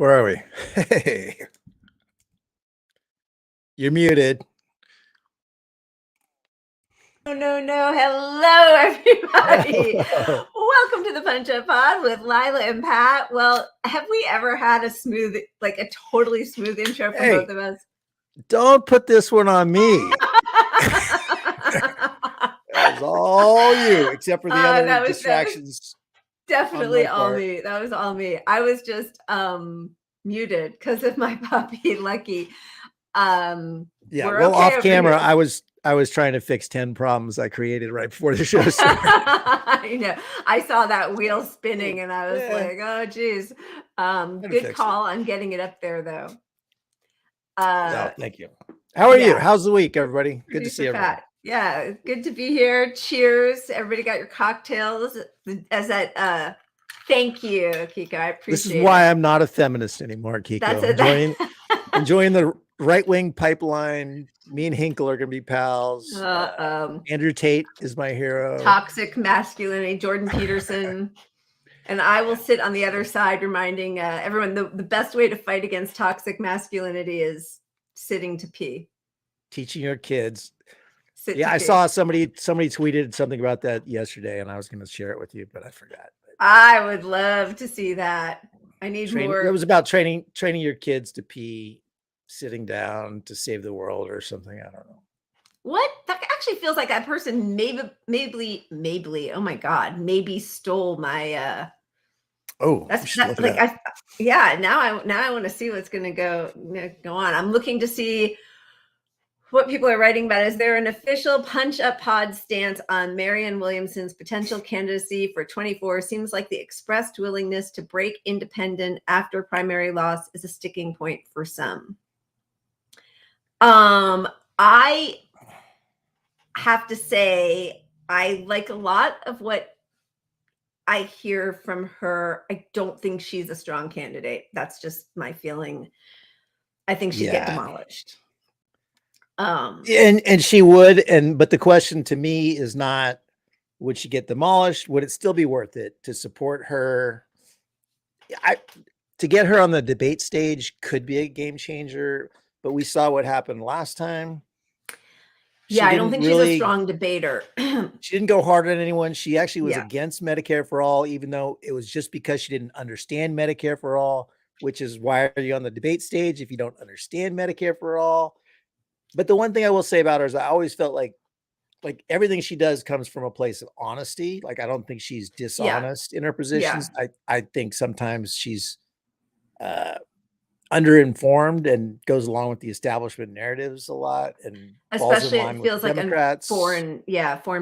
Where are we? Hey, you're muted. No. Hello, everybody. Hello. Welcome to the Punch Up Pod with Lila and Pat. Well, have we ever had a totally smooth intro from both of us? Don't put this one on me. That was all you, except for the other distractions. Definitely all me. That was all me. I was just muted because of my puppy, Lucky. Off camera, I was trying to fix 10 problems I created right before the show started. I know. I saw that wheel spinning and I was like, oh, geez. Good call on getting it up there, though. Thank you. How are you? How's the week, everybody? Good to see everyone. Yeah, good to be here. Cheers. Everybody got your cocktails as that thank you, Kiko. I appreciate it. This is why I'm not a feminist anymore, Kiko. Enjoying the right-wing pipeline. Me and Hinkle are going to be pals. Andrew Tate is my hero. Toxic masculinity, Jordan Peterson. And I will sit on the other side reminding everyone the best way to fight against toxic masculinity is sitting to pee. Teaching your kids. I saw somebody tweeted something about that yesterday, and I was going to share it with you, but I forgot. I would love to see that. I need more. It was about training your kids to pee sitting down to save the world or something. I don't know. What? That actually feels like that person maybe. Oh my God, maybe stole my. Now I want to see what's going to go on. I'm looking to see what people are writing about. Is there an official Punch Up Pod stance on Marianne Williamson's potential candidacy for 24? Seems like the expressed willingness to break independent after primary loss is a sticking point for some. I have to say, I like a lot of what I hear from her. I don't think she's a strong candidate. That's just my feeling. I think she'd get demolished. And she would, but the question to me is not, would she get demolished? Would it still be worth it to support her? To get her on the debate stage could be a game changer, but we saw what happened last time. I don't think she's a strong debater. She didn't go hard on anyone. She actually was against Medicare for all, even though it was just because she didn't understand Medicare for all, which is why are you on the debate stage if you don't understand Medicare for all? But the one thing I will say about her is I always felt like everything she does comes from a place of honesty. Like, I don't think she's dishonest in her positions. I think sometimes she's underinformed and goes along with the establishment narratives a lot, and especially it feels like Democrats. Foreign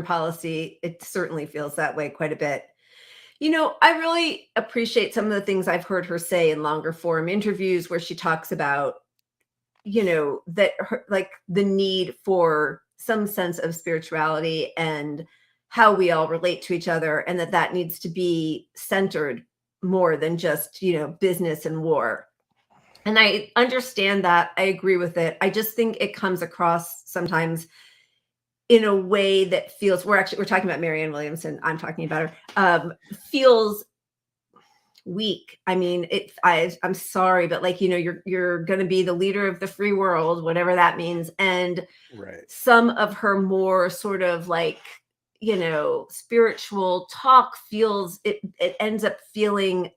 policy. It certainly feels that way quite a bit. I really appreciate some of the things I've heard her say in longer form interviews where she talks about, that her, like the need for some sense of spirituality and how we all relate to each other, and that needs to be centered more than just, business and war. And I understand that. I agree with it. I just think it comes across sometimes in a way that feels, we're talking about Marianne Williamson. I'm talking about her, feels weak. I mean, I'm sorry, but you're going to be the leader of the free world, whatever that means. And some of her more sort of spiritual talk feels, it ends up feeling,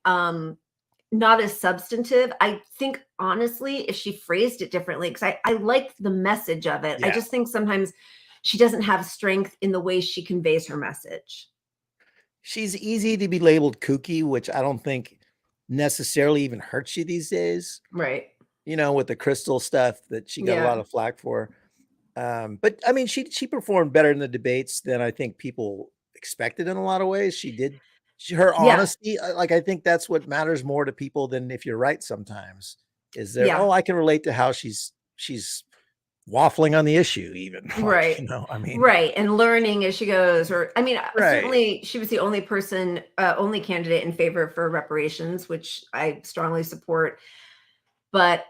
not as substantive. I think, honestly, if she phrased it differently, because I like the message of it. I just think sometimes she doesn't have strength in the way she conveys her message. She's easy to be labeled kooky, which I don't think necessarily even hurts you these days. Right. With the crystal stuff that she got a lot of flack for. But I mean, she performed better in the debates than I think people expected in a lot of ways. She did. Her honesty, I think that's what matters more to people than if you're right sometimes, is there, I can relate to how she's waffling on the issue even. Right. Right. And learning as she goes, certainly she was the only candidate in favor for reparations, which I strongly support. But,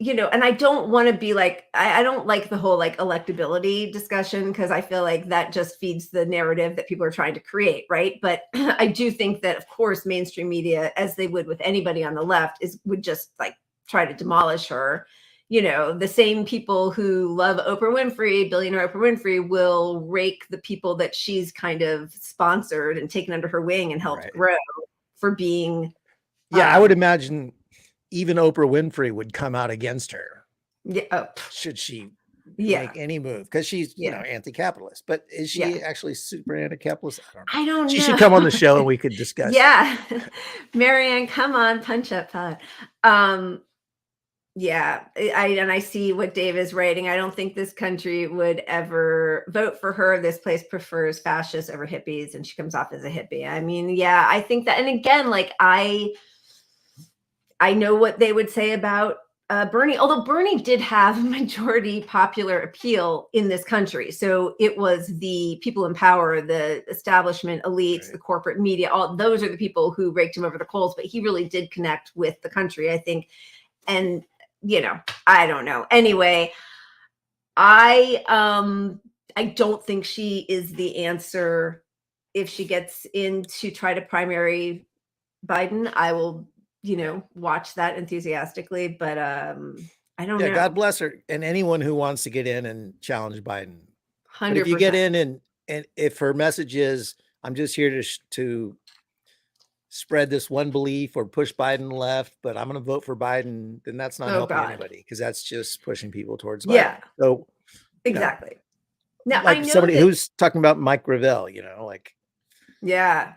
and I don't want to be like, I don't like the whole like electability discussion, because I feel like that just feeds the narrative that people are trying to create, right? But I do think that, of course, mainstream media, as they would with anybody on the left, would just like try to demolish her. The same people who love Oprah Winfrey, billionaire Oprah Winfrey, will rake the people that she's kind of sponsored and taken under her wing and helped grow for being. Yeah, I would imagine even Oprah Winfrey would come out against her. Yeah. Should she make any move? Because she's, anti-capitalist. But is she actually super anti-capitalist? I don't know. She should come on the show and we could discuss. Yeah. Marianne, come on, punch up pod. Yeah, I see what Dave is writing. I don't think this country would ever vote for her. This place prefers fascists over hippies, and she comes off as a hippie. I mean, yeah, I think that. And again, like I know what they would say about Bernie, although Bernie did have majority popular appeal in this country. So it was the people in power, the establishment elites, the corporate media, all those are the people who raked him over the coals. But he really did connect with the country, I think. And I don't know. Anyway, I don't think she is the answer. If she gets in to try to primary Biden, I will, watch that enthusiastically. But I don't know. God bless her. And anyone who wants to get in and challenge Biden. 100%. But if you get in and if her message is, I'm just here to spread this one belief or push Biden left, but I'm going to vote for Biden, then that's not helping anybody, because that's just pushing people towards Biden. Yeah. So exactly. Now, like somebody who's talking about Mike Gravel, like. Yeah.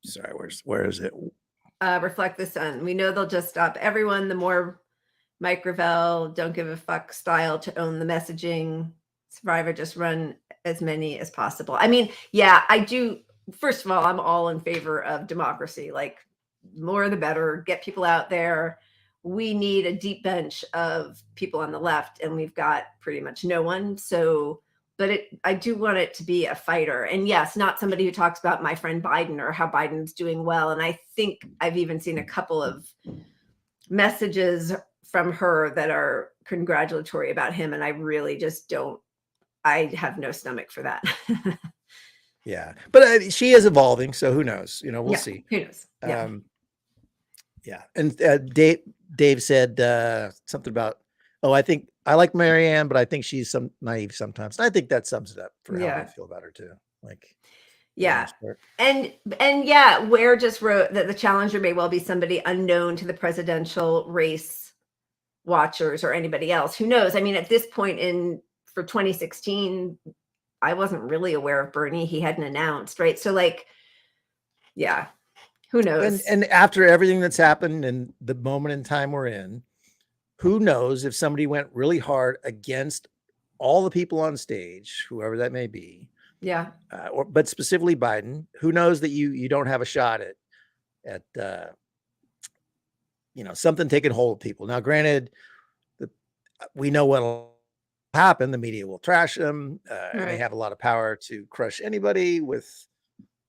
Sorry, where is it? Reflect the Sun. We know they'll just stop everyone. The more Mike Gravel, don't give a fuck style to own the messaging. Survivor, just run as many as possible. I mean, yeah, I do. First of all, I'm all in favor of democracy. Like, more the better. Get people out there. We need a deep bench of people on the left, and we've got pretty much no one. So, but I do want it to be a fighter. And yes, not somebody who talks about my friend Biden or how Biden's doing well. And I think I've even seen a couple of messages from her that are congratulatory about him. And I really just I have no stomach for that. Yeah, but she is evolving, so who knows? We'll see. Who knows? Yeah. And Dave said something about, I think I like Marianne, but I think she's naive sometimes. And I think that sums it up for how I feel about her too. Like, and Ware just wrote that the challenger may well be somebody unknown to the presidential race watchers or anybody else. Who knows? I mean, at this point for 2016. I wasn't really aware of Bernie. He hadn't announced, right? So like, who knows? And after everything that's happened and the moment in time we're in, who knows if somebody went really hard against all the people on stage, whoever that may be. Yeah. But specifically Biden, who knows that you don't have a shot at something taking hold of people. Now, granted, we know what'll happen. The media will trash them. And they have a lot of power to crush anybody with,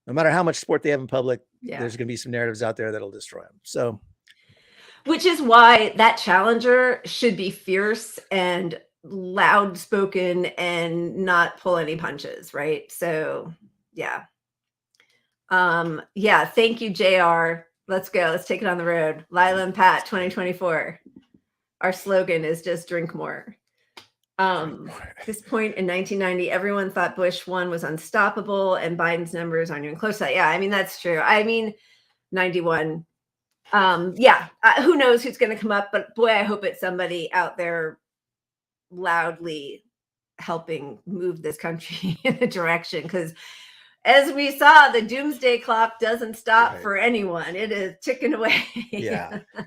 no matter how much support they have in public. There's going to be some narratives out there that'll destroy them. So, which is why that challenger should be fierce and loud spoken and not pull any punches. Right. So thank you, JR. Let's go. Let's take it on the road. Lila and Pat 2024. Our slogan is just drink more. At this point in 1990, everyone thought Bush 1 was unstoppable and Biden's numbers aren't even close to that. Yeah, I mean, that's true. I mean, 91. Who knows who's going to come up, but boy, I hope it's somebody out there loudly helping move this country in a direction. Because as we saw, the Doomsday Clock doesn't stop for anyone. It is ticking away.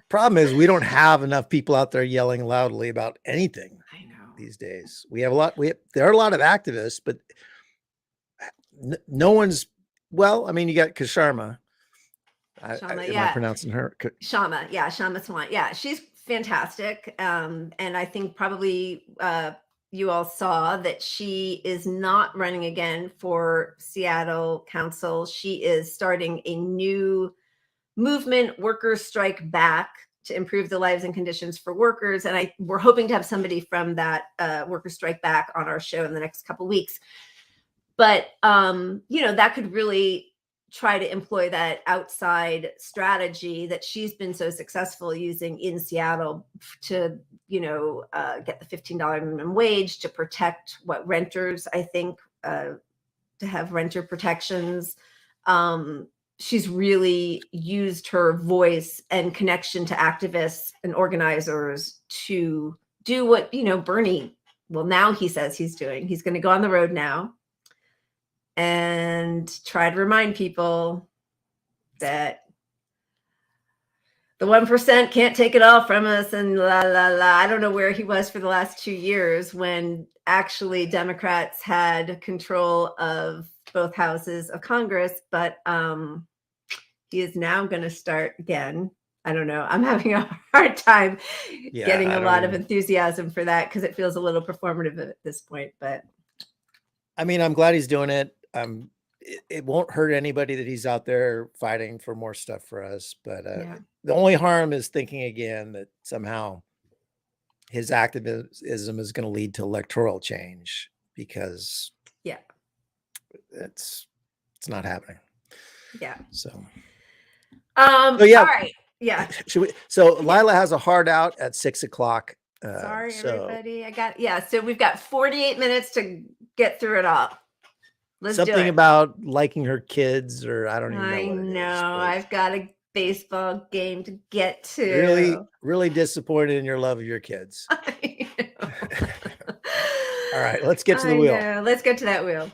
Problem is, we don't have enough people out there yelling loudly about anything. These days we have there are a lot of activists, but no one's, well, I mean, you got Sharma. Am I pronouncing her? Shama Swan. Yeah, she's fantastic. And I think probably you all saw that she is not running again for Seattle Council. She is starting a new movement, Workers Strike Back, to improve the lives and conditions for workers. And we're hoping to have somebody from that worker strike back on our show in the next couple of weeks. But, that could really try to employ that outside strategy that she's been so successful using in Seattle to, get the $15 minimum wage, to protect renters, I think, to have renter protections. She's really used her voice and connection to activists and organizers to do what, Bernie, now he says he's doing. He's going to go on the road now and try to remind people that the 1% can't take it all from us and la, la, la. I don't know where he was for the last 2 years when actually Democrats had control of both houses of Congress, but he is now going to start again. I don't know. I'm having a hard time getting a lot of enthusiasm for that because it feels a little performative at this point, but I mean, I'm glad he's doing it. It won't hurt anybody that he's out there fighting for more stuff for us. But the only harm is thinking again that somehow his activism is going to lead to electoral change because it's not happening. Yeah. So all right. Yeah. So Lila has a hard out at 6:00. Sorry, everybody. So we've got 48 minutes to get through it all. Let's do it. Something about liking her kids, or I don't even know what it is. I know. I've got a baseball game to get to. Really, really disappointed in your love of your kids. I know. All right, let's get to the wheel. Let's get to that wheel.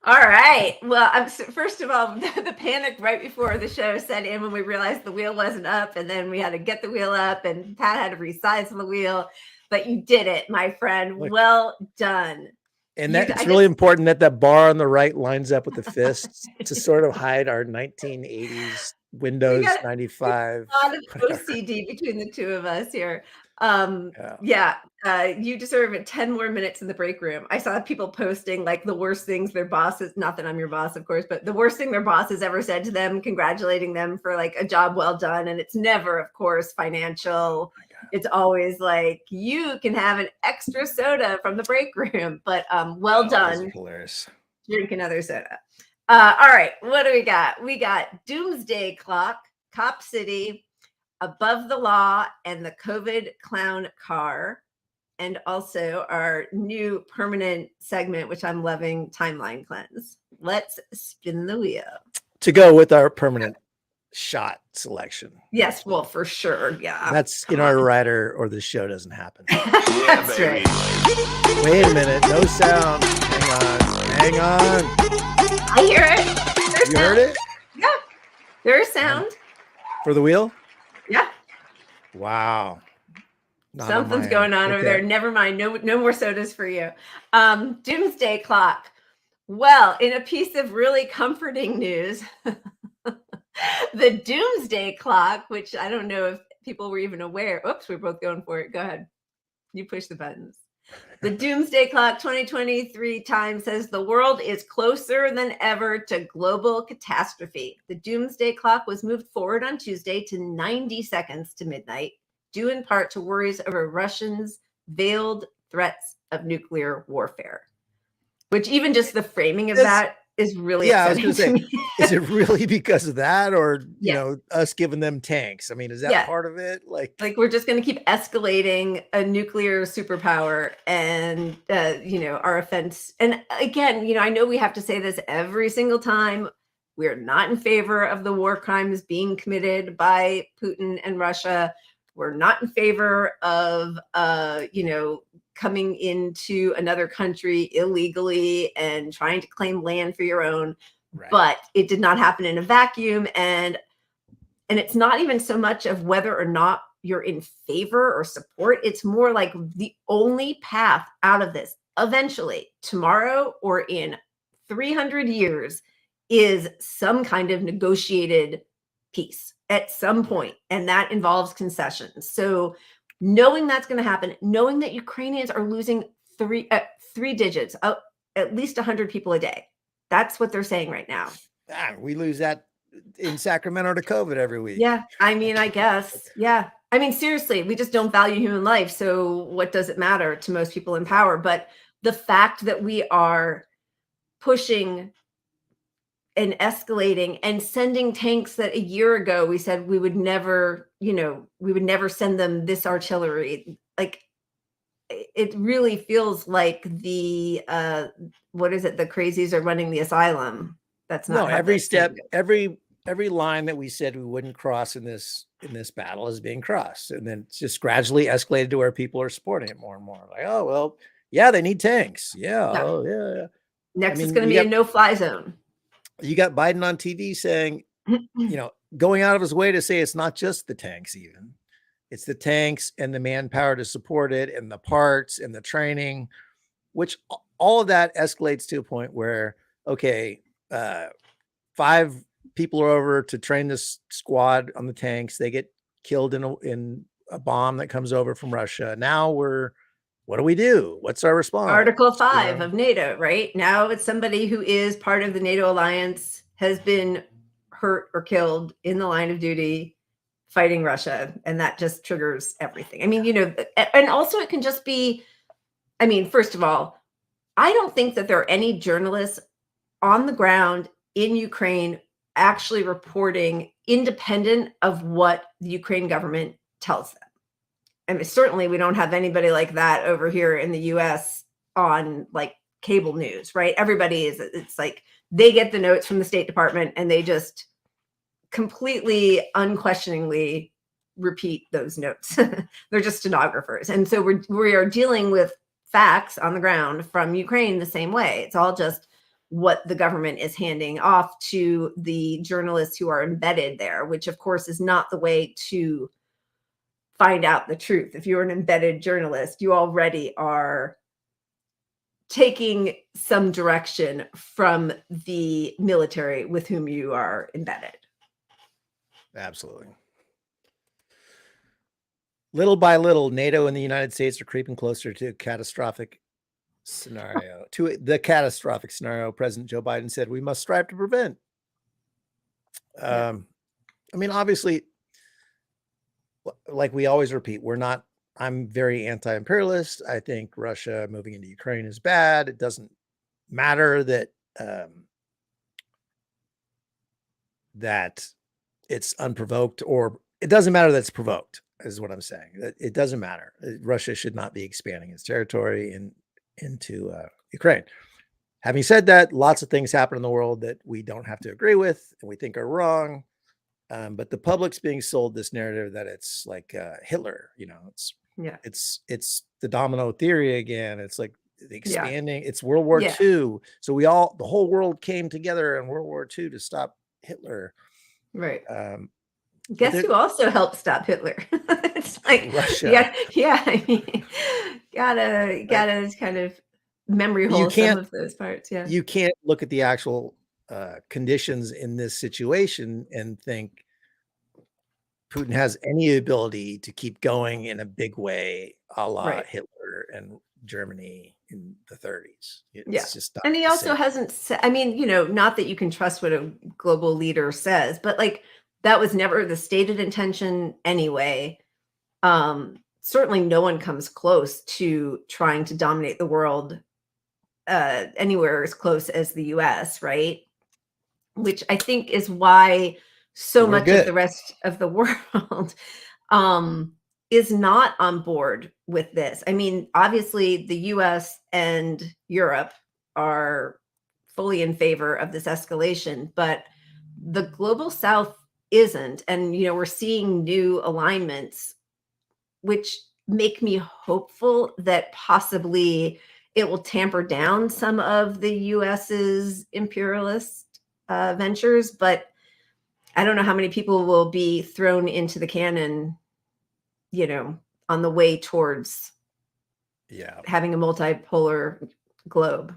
All right. Well, first of all, the panic right before the show set in when we realized the wheel wasn't up, and then we had to get the wheel up, and Pat had to resize the wheel. But you did it, my friend. Well done. And it's really important that bar on the right lines up with the fists to sort of hide our 1980s Windows 95. A lot of OCD between the two of us here. You deserve 10 more minutes in the break room. I saw people posting like the worst things their bosses, not that I'm your boss, of course, but the worst thing their boss has ever said to them, congratulating them for like a job well done. And it's never, of course, financial. It's always like, you can have an extra soda from the break room, but well done. Hilarious. Drink another soda. All right. What do we got? We got Doomsday Clock, Cop City, Above the Law, and the COVID Clown Car, and also our new permanent segment, which I'm loving, Timeline Cleanse. Let's spin the wheel. To go with our permanent shot selection. Yes, well, for sure. Yeah. That's in our rider or the show doesn't happen. That's right. Wait a minute. No sound. Hang on. I hear it. You heard it? Yeah. There's sound. For the wheel? Yeah. Wow. Something's going on over there. Never mind. No more sodas for you. Doomsday Clock. Well, in a piece of really comforting news, the Doomsday Clock, which I don't know if people were even aware. Oops, we're both going for it. Go ahead. You push the buttons. The Doomsday Clock 2023 Times says the world is closer than ever to global catastrophe. The Doomsday Clock was moved forward on Tuesday to 90 seconds to midnight, due in part to worries over Russians' veiled threats of nuclear warfare. Which even just the framing of that is really upsetting. I was going to say, is it really because of that, or you know, us giving them tanks? I mean, is that part of it? Like we're just going to keep escalating a nuclear superpower, and our offense. And again, I know we have to say this every single time. We're not in favor of the war crimes being committed by Putin and Russia. We're not in favor of coming into another illegally illegally and trying to claim land for your own. Right. But it did not happen in a vacuum. And it's not even so much of whether or not you're in favor or support. It's more like the only path out of this eventually, tomorrow or in 300 years, is some kind of negotiated peace at some point, and that involves concessions. So knowing that's going to happen, knowing that Ukrainians are losing three digits, at least 100 people a day. That's what they're saying right now. We lose that in Sacramento to COVID every week. Yeah, I mean, I guess. Yeah. I mean, seriously, we just don't value human life. So what does it matter to most people in power? But the fact that we are pushing and escalating and sending tanks that a year ago we said we would never, we would never send them this artillery. Like, it really feels like the what is it? The crazies are running the asylum. That's not every step, every line that we said we wouldn't cross in this battle is being crossed, and then it's just gradually escalated to where people are supporting it more and more. Like, oh well, yeah, they need tanks. Yeah, yeah. Oh yeah. Next, it's going to be a no-fly zone. You got Biden on TV saying, going out of his way to say it's not just the tanks, even. It's the tanks and the manpower to support it and the parts and the training, which all of that escalates to a point where, okay, 5 people are over to train this squad on the tanks. They get killed in a bomb that comes over from Russia. Now what do we do? What's our response? Article 5 of NATO, right? Now it's somebody who is part of the NATO alliance, has been hurt or killed in the line of duty fighting Russia, and that just triggers everything. I mean, and also it can just be, I mean, first of all, I don't think that there are any journalists on the ground in Ukraine actually reporting independent of what the Ukraine government tells them. I mean, certainly we don't have anybody like that over here in the US on like cable news, right? Everybody it's like they get the notes from the State Department and they just completely unquestioningly repeat those notes. They're just stenographers. And so we are dealing with facts on the ground from Ukraine the same way. It's all just what the government is handing off to the journalists who are embedded there, which of course is not the way to find out the truth. If you're an embedded journalist, you already are taking some direction from the military with whom you are embedded. Absolutely. Little by little, NATO and the United States are creeping closer to a catastrophic scenario. To the catastrophic scenario, President Joe Biden said we must strive to prevent. I mean, obviously, like we always repeat, I'm very anti-imperialist. I think Russia moving into Ukraine is bad. It doesn't matter that that it's unprovoked, or it doesn't matter that it's provoked, is what I'm saying. It doesn't matter. Russia should not be expanding its territory into Ukraine. Having said that, lots of things happen in the world that we don't have to agree with and we think are wrong. But the public's being sold this narrative that it's like Hitler, it's the domino theory again. It's like the expanding, it's World War II. So the whole world came together in World War II to stop Hitler. Right. Guess who also helped stop Hitler? It's like Russia. Yeah. I mean, gotta kind of memory hole some of those parts. Yeah. You can't look at the actual conditions in this situation and think Putin has any ability to keep going in a big way, a la Hitler and Germany in the 30s. It's just and he also hasn't said, I mean, not that you can trust what a global leader says, but like that was never the stated intention anyway. Certainly no one comes close to trying to dominate the world anywhere as close as the US, right? Which I think is why so much of the rest of the world is not on board with this. I mean, obviously the US and Europe are fully in favor of this escalation, but the global South isn't. And, we're seeing new alignments, which make me hopeful that possibly it will tamper down some of the US's imperialist ventures, but I don't know how many people will be thrown into the cannon on the way towards having a multipolar globe.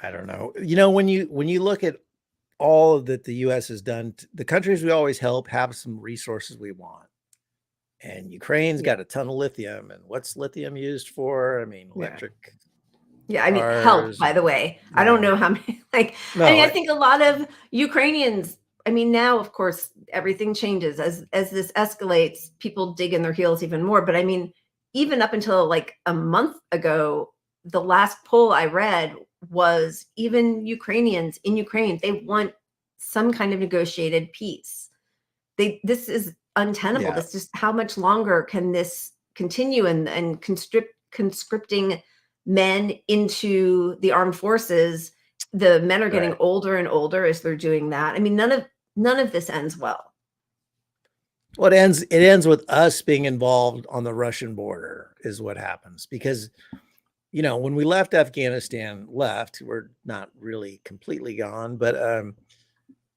I don't know. When you look at all that the U.S. has done, the countries we always help have some resources we want. And Ukraine's got a ton of lithium. And what's lithium used for? I mean, electric. Yeah, I mean, help, by the way. I don't know how many, I think a lot of Ukrainians, now, of course, everything changes as this escalates, people dig in their heels even more. But even up until like a month ago, the last poll I read was even Ukrainians in Ukraine, they want some kind of negotiated peace. This is untenable. This just, how much longer can this continue and conscripting men into the armed forces? The men are getting older and older as they're doing that. None of this ends well. Well, it ends with us being involved on the Russian border is what happens, because when we left Afghanistan, we're not really completely gone, but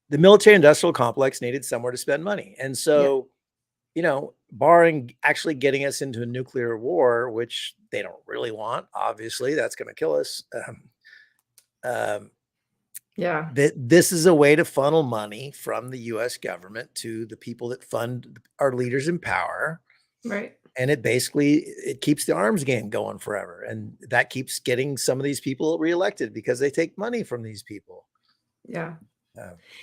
the military industrial complex needed somewhere to spend money. And so, barring actually getting us into a nuclear war, which they don't really want, obviously, that's going to kill us. This is a way to funnel money from the U.S. government to the people that fund our leaders in power. Right. And it keeps the arms game going forever. And that keeps getting some of these people reelected because they take money from these people. Yeah.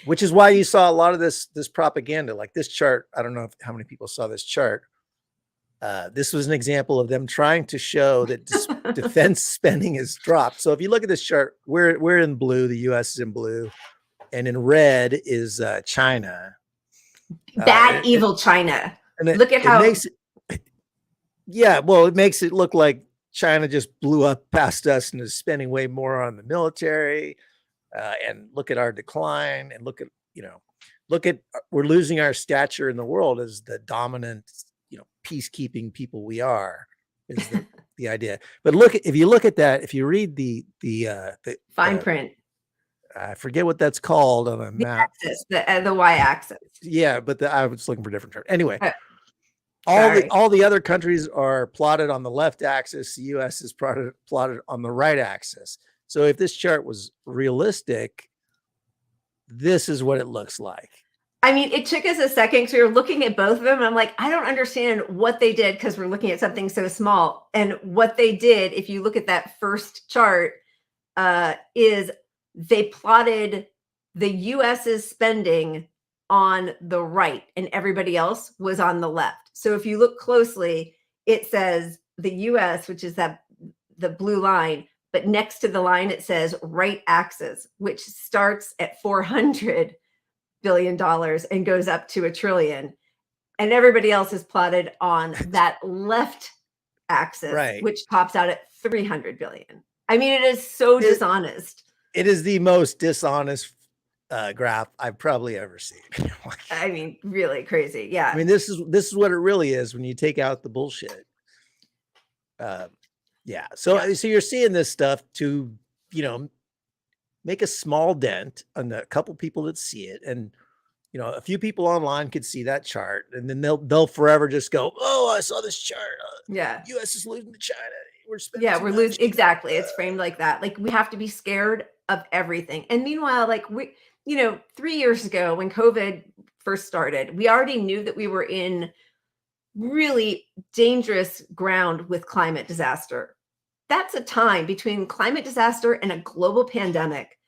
Which is why you saw a lot of this propaganda, like this chart. I don't know how many people saw this chart. This was an example of them trying to show that defense spending has dropped. So if you look at this chart, we're in blue, the U.S. is in blue, and in red is China. Bad, evil China. And look at how it makes it look like China just blew up past us and is spending way more on the military. And look at our decline, and look at we're losing our stature in the world as the dominant, peacekeeping people we are, is the idea. But if you look at that, if you read the fine print, I forget what that's called on a map. Axis, the y-axis. Yeah, but I was looking for a different term. Anyway, all the other countries are plotted on the left axis. The U.S. is plotted on the right axis. So if this chart was realistic, this is what it looks like. It took us a second because we were looking at both of them. And I'm like, I don't understand what they did because we're looking at something so small. And what they did, if you look at that first chart, is they plotted the U.S.'s spending on the right and everybody else was on the left. So if you look closely, it says the U.S., which is the blue line, but next to the line, it says right axis, which starts at $400 billion and goes up to $1 trillion. And everybody else is plotted on that left axis, which tops out at 300 billion. It is so dishonest. It is the most dishonest graph I've probably ever seen. Really crazy. Yeah. This is what it really is when you take out the bullshit. So you're seeing this stuff to, make a small dent on a couple people that see it. And, a few people online could see that chart, and then they'll forever just go, oh, I saw this chart. U.S. is losing to China. We're spending we're losing. Exactly. It's framed like that. We have to be scared of everything. And meanwhile, 3 years ago when COVID first started, we already knew that we were in really dangerous ground with climate disaster. That's a time between climate disaster and a global pandemic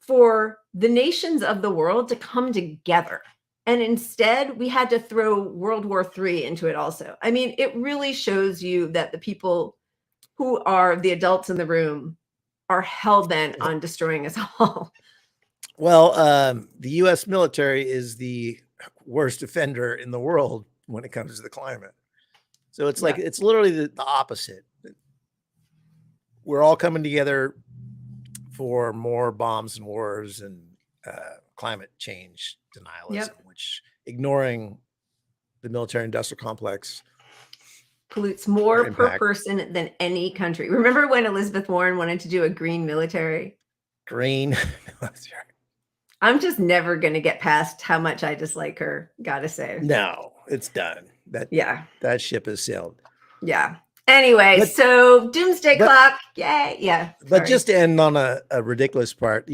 for the nations of the world to come together. And instead, we had to throw World War III into it also. It really shows you that the people who are the adults in the room are hell-bent on destroying us all. Well, the U.S. military is the worst offender in the world when it comes to the climate. So it's it's literally the opposite. We're all coming together for more bombs and wars and climate change denialism, which ignoring the military industrial complex pollutes more per person than any country. Remember when Elizabeth Warren wanted to do a green military? Green. I'm just never going to get past how much I dislike her. Gotta say. No, it's done. That ship has sailed. Yeah. Anyway, so Doomsday Clock. Yay. Yeah. But just to end on a ridiculous part,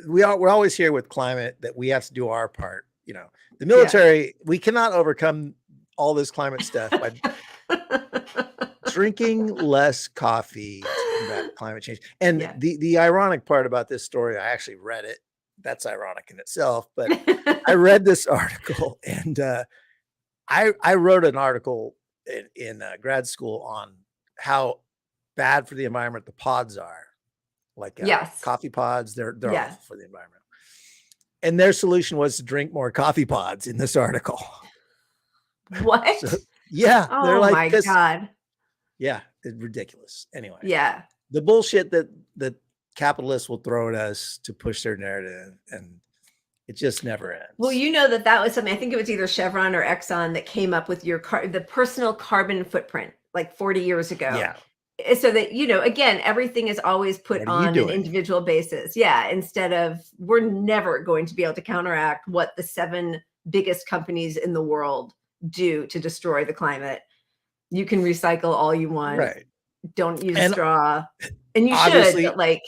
we're always here with climate that we have to do our part. The military, we cannot overcome all this climate stuff by drinking less coffee to combat climate change. And the ironic part about this story, I actually read it. That's ironic in itself, but I read this article, and I wrote an article in grad school on how bad for the environment the pods are, like coffee pods. They're awful for the environment. And their solution was to drink more coffee pods in this article. What? Yeah. Oh, they're like, my God. Yeah. It's ridiculous. Anyway. Yeah. The bullshit that capitalists will throw at us to push their narrative, and it just never ends. Well, that was something, I think it was either Chevron or Exxon that came up with the personal carbon footprint like 40 years ago. Yeah. So that, again, everything is always put on an individual basis. Yeah. Instead of, we're never going to be able to counteract what the 7 biggest companies in the world do to destroy the climate. You can recycle all you want. Right. Don't use a straw. And you should, but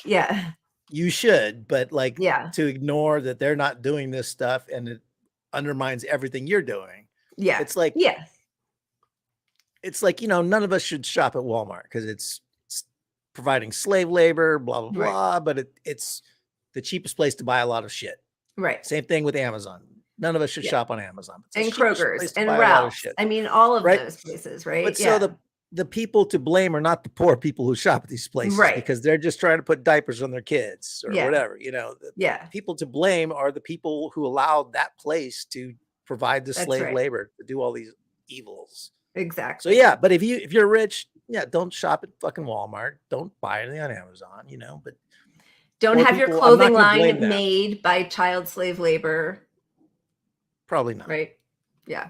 you should, but to ignore that they're not doing this stuff and it undermines everything you're doing. Yeah. It's like, none of us should shop at Walmart because it's providing slave labor, blah, blah, blah, but it's the cheapest place to buy a lot of shit. Right. Same thing with Amazon. None of us should shop on Amazon. And Kroger's and Ralph's. I mean, all of those places, right? But so the people to blame are not the poor people who shop at these places, because they're just trying to put diapers on their kids or whatever. The people to blame are the people who allowed that place to provide the slave labor to do all these evils. Exactly. So but if you're rich, don't shop at fucking Walmart. Don't buy anything on Amazon, but don't have your clothing line made by child slave labor. Probably not. Right. Yeah.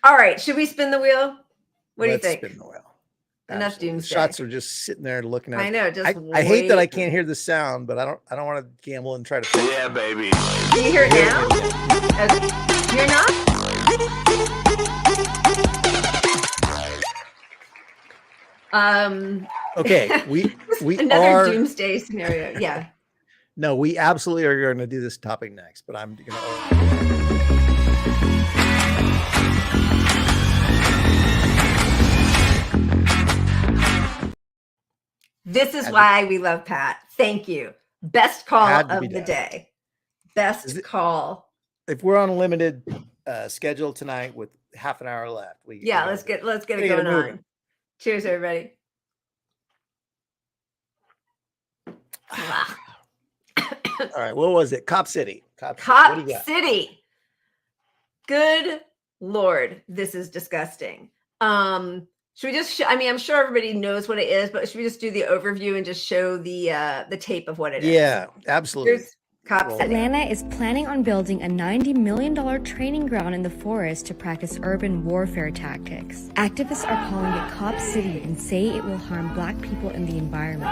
All right. Should we spin the wheel? What do you think? Spin the wheel. Enough doomsday. Shots are just sitting there looking at I know. I hate that I can't hear the sound, but I don't want to gamble and try to fix it. Baby. Can you hear it now? You're not? Okay, we another doomsday scenario. Yeah. No, we absolutely are going to do this topic next, but I'm going to. This is why we love Pat. Thank you. Best call of the day. Best call. If we're on a limited schedule tonight with half an hour left, let's get it going on. Cheers, everybody. All right, what was it? Cop City. Cop City. Good Lord, this is disgusting. Should we just I'm sure everybody knows what it is, but should we just do the overview and just show the tape of what it is? Yeah, absolutely. Here's Cop City. Atlanta is planning on building a $90 million training ground in the forest to practice urban warfare tactics. Activists are calling it Cop City and say it will harm Black people in the environment.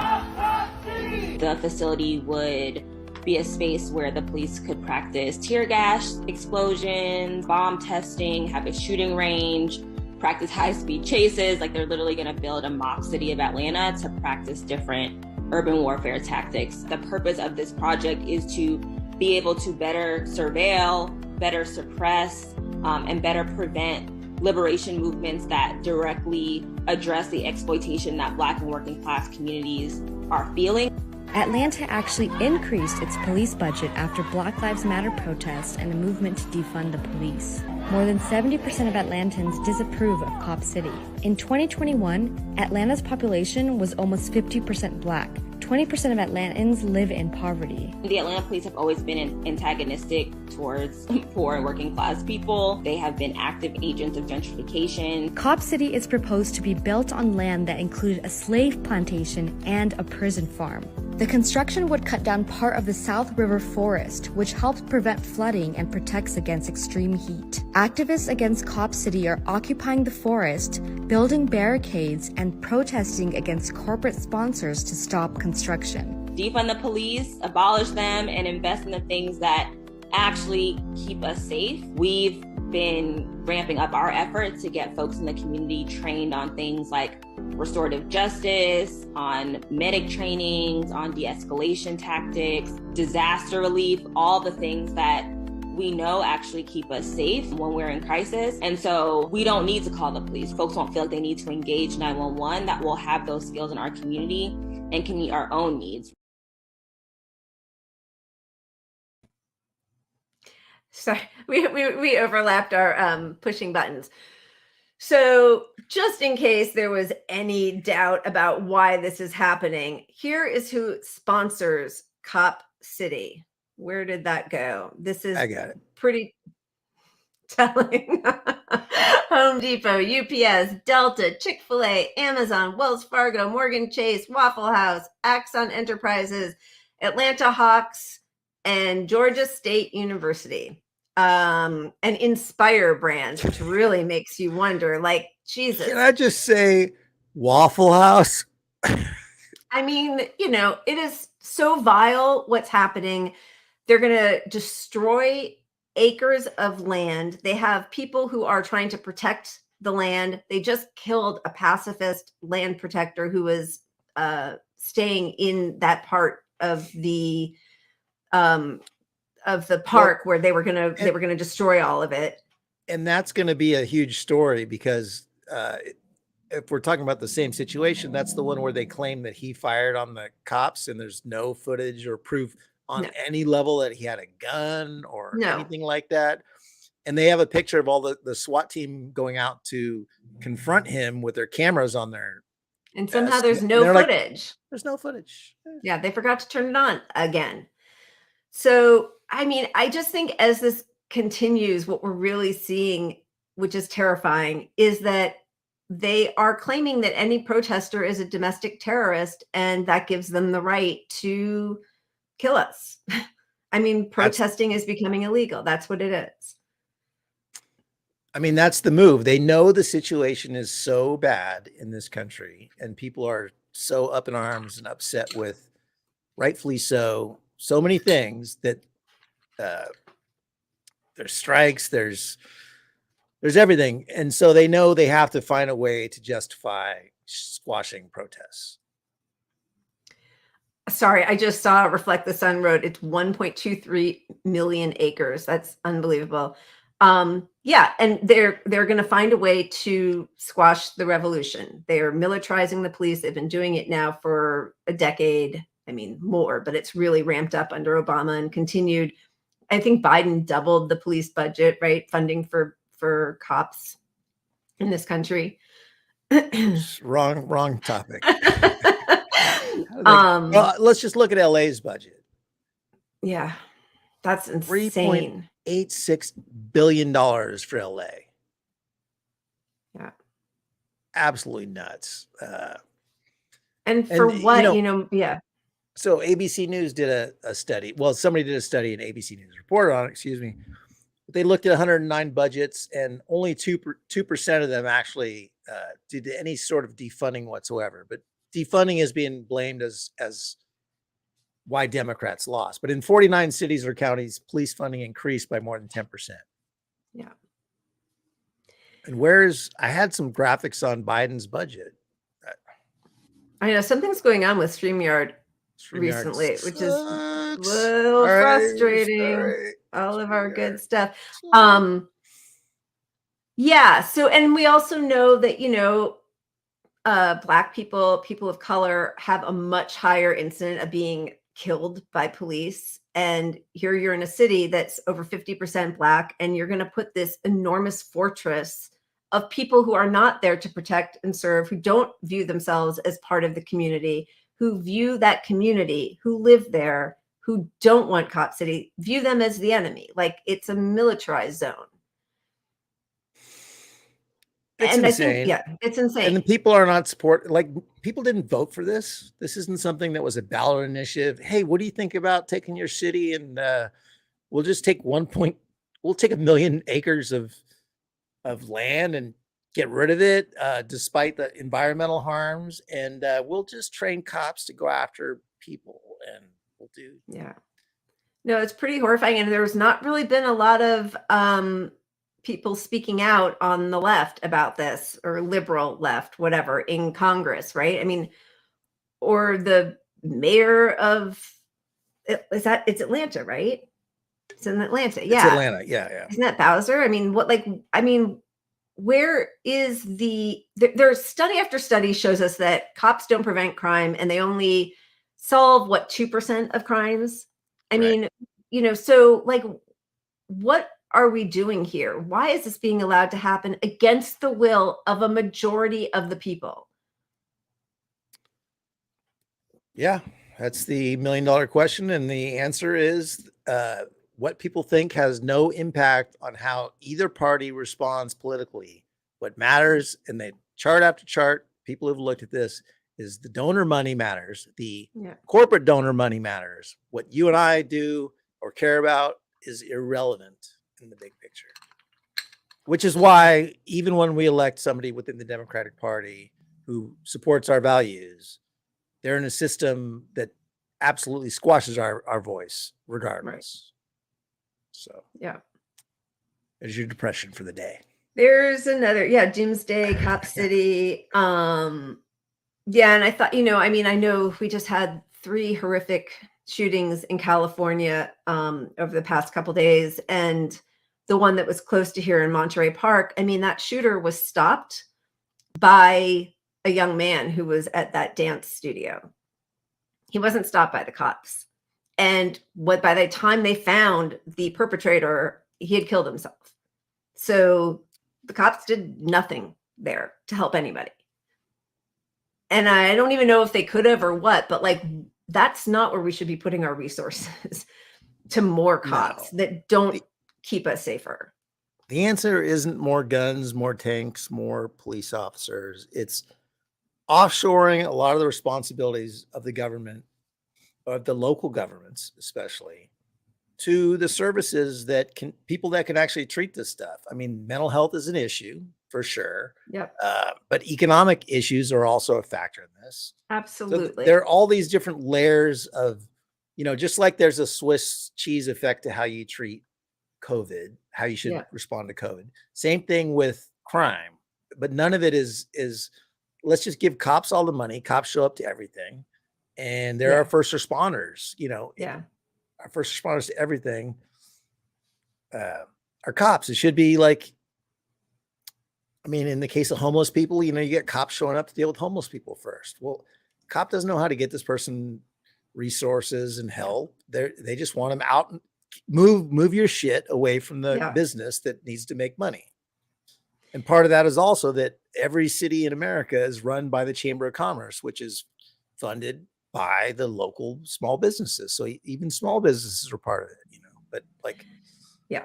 The facility would be a space where the police could practice tear gas explosions, bomb testing, have a shooting range, practice high-speed chases. They're literally going to build a mock city of Atlanta to practice different urban warfare tactics. The purpose of this project is to be able to better surveil, better suppress, and better prevent liberation movements that directly address the exploitation that Black and working class communities are feeling. Atlanta actually increased its police budget after Black Lives Matter protests and a movement to defund the police. More than 70% of Atlantans disapprove of Cop City. In 2021, Atlanta's population was almost 50% Black. 20% of Atlantans live in poverty. The Atlanta police have always been antagonistic towards poor and working class people. They have been active agents of gentrification. Cop City is proposed to be built on land that included a slave plantation and a prison farm. The construction would cut down part of the South River forest, which helps prevent flooding and protects against extreme heat. Activists against Cop City are occupying the forest, building barricades, and protesting against corporate sponsors to stop construction. Defund the police, abolish them, and invest in the things that actually keep us safe. We've been ramping up our efforts to get folks in the community trained on things like restorative justice, on medic trainings, on de-escalation tactics, disaster relief, all the things that we know actually keep us safe when we're in crisis. And so we don't need to call the police. Folks won't feel like they need to engage 911, that will have those skills in our community and can meet our own needs. Sorry, we overlapped our pushing buttons. So just in case there was any doubt about why this is happening, here is who sponsors Cop City. Where did that go? This is I got it. Pretty telling. Home Depot, UPS, Delta, Chick-fil-A, Amazon, Wells Fargo, Morgan Chase, Waffle House, Axon Enterprises, Atlanta Hawks, and Georgia State University. And Inspire brands, which really makes you wonder, like, Jesus. Can I just say Waffle House? I mean, it is so vile what's happening. They're going to destroy acres of land. They have people who are trying to protect the land. They just killed a pacifist land protector who was staying in that part of the park where they were going to destroy all of it. And that's going to be a huge story because if we're talking about the same situation, that's the one where they claim that he fired on the cops and there's no footage or proof on any level that he had a gun or anything like that. And they have a picture of all the SWAT team going out to confront him with their cameras on their. And somehow there's no footage. Like, there's no footage. Yeah, they forgot to turn it on again. So, I mean, I just think as this continues, what we're really seeing, which is terrifying, is that they are claiming that any protester is a domestic terrorist, and that gives them the right to kill us. I mean, protesting is becoming illegal. That's what it is. I mean, that's the move. They know the situation is so bad in this country and people are so up in arms and upset with, rightfully so many things that there's strikes, there's everything. And so they know they have to find a way to justify squashing protests. Sorry, I just saw Reflect the Sun wrote it's 1.23 million acres. That's unbelievable. Yeah, and they're going to find a way to squash the revolution. They are militarizing the police. They've been doing it now for a decade. I mean, more, but it's really ramped up under Obama and continued. I think Biden doubled the police budget, right? Funding for cops in this country. Wrong topic. Well, let's just look at LA's budget. Yeah, that's insane. $3.86 billion for LA. Yeah. Absolutely nuts. And for what, yeah. So ABC News did a study. Well, somebody did a study and ABC News reported on it, excuse me. They looked at 109 budgets and only 2% of them actually did any sort of defunding whatsoever. But defunding is being blamed as why Democrats lost. But in 49 cities or counties, police funding increased by more than 10%. Yeah. And I had some graphics on Biden's budget. I know something's going on with StreamYard recently, which is a little frustrating. All of our good stuff. Yeah. So, and we also know that, Black people of color have a much higher incident of being killed by police. And here you're in a city that's over 50% Black, and you're going to put this enormous fortress of people who are not there to protect and serve, who don't view themselves as part of the community, who view that community, who live there, who don't want Cop City, view them as the enemy. Like it's a militarized zone. It's insane. I think, it's insane. And the people are not people didn't vote for this. This isn't something that was a ballot initiative. Hey, what do you think about taking your city and we'll just take we'll take 1 million acres of land and get rid of it despite the environmental harms. And we'll just train cops to go after people and we'll do. Yeah. No, it's pretty horrifying. And there's not really been a lot of people speaking out on the left about this, or liberal left, whatever, in Congress, right? I mean, or the mayor of, it's Atlanta, right? It's in Atlanta. Yeah. It's Atlanta. Yeah. Isn't that Bowser? I mean, where is there's study after study shows us that cops don't prevent crime, and they only solve 2% of crimes. I mean, so like, what are we doing here? Why is this being allowed to happen against the will of a majority of the people? Yeah, that's the $1 million question. And the answer is what people think has no impact on how either party responds politically. What matters, and they chart after chart, people who've looked at this, is the donor money matters. The corporate donor money matters. What you and I do or care about is irrelevant in the big picture. Which is why even when we elect somebody within the Democratic Party who supports our values, they're in a system that absolutely squashes our voice regardless. So there's your depression for the day. There's another, Doomsday, Cop City. And I thought, I know we just had 3 horrific shootings in California over the past couple days, and the one that was close to here in Monterey Park, that shooter was stopped by a young man who was at that dance studio. He wasn't stopped by the cops. And by the time they found the perpetrator, he had killed himself. So the cops did nothing there to help anybody. And I don't even know if they could have or what, but like, that's not where we should be putting our resources, to more cops that don't keep us safer. The answer isn't more guns, more tanks, more police officers. It's offshoring a lot of the responsibilities of the government, of the local governments especially, to the services that people that can actually treat this stuff. I mean, mental health is an issue for sure. Yep. But economic issues are also a factor in this. Absolutely. So there are all these different layers of, just like there's a Swiss cheese effect to how you treat COVID, how you should respond to COVID. Same thing with crime, but none of it is let's just give cops all the money. Cops show up to everything. And they're our first responders, our first responders to everything are cops. It should be like, in the case of homeless people, you get cops showing up to deal with homeless people first. Well, cop doesn't know how to get this person resources and help. They just want them out and move your shit away from the business that needs to make money. And part of that is also that every city in America is run by the Chamber of Commerce, which is funded by the local small businesses. So even small businesses are part of it, but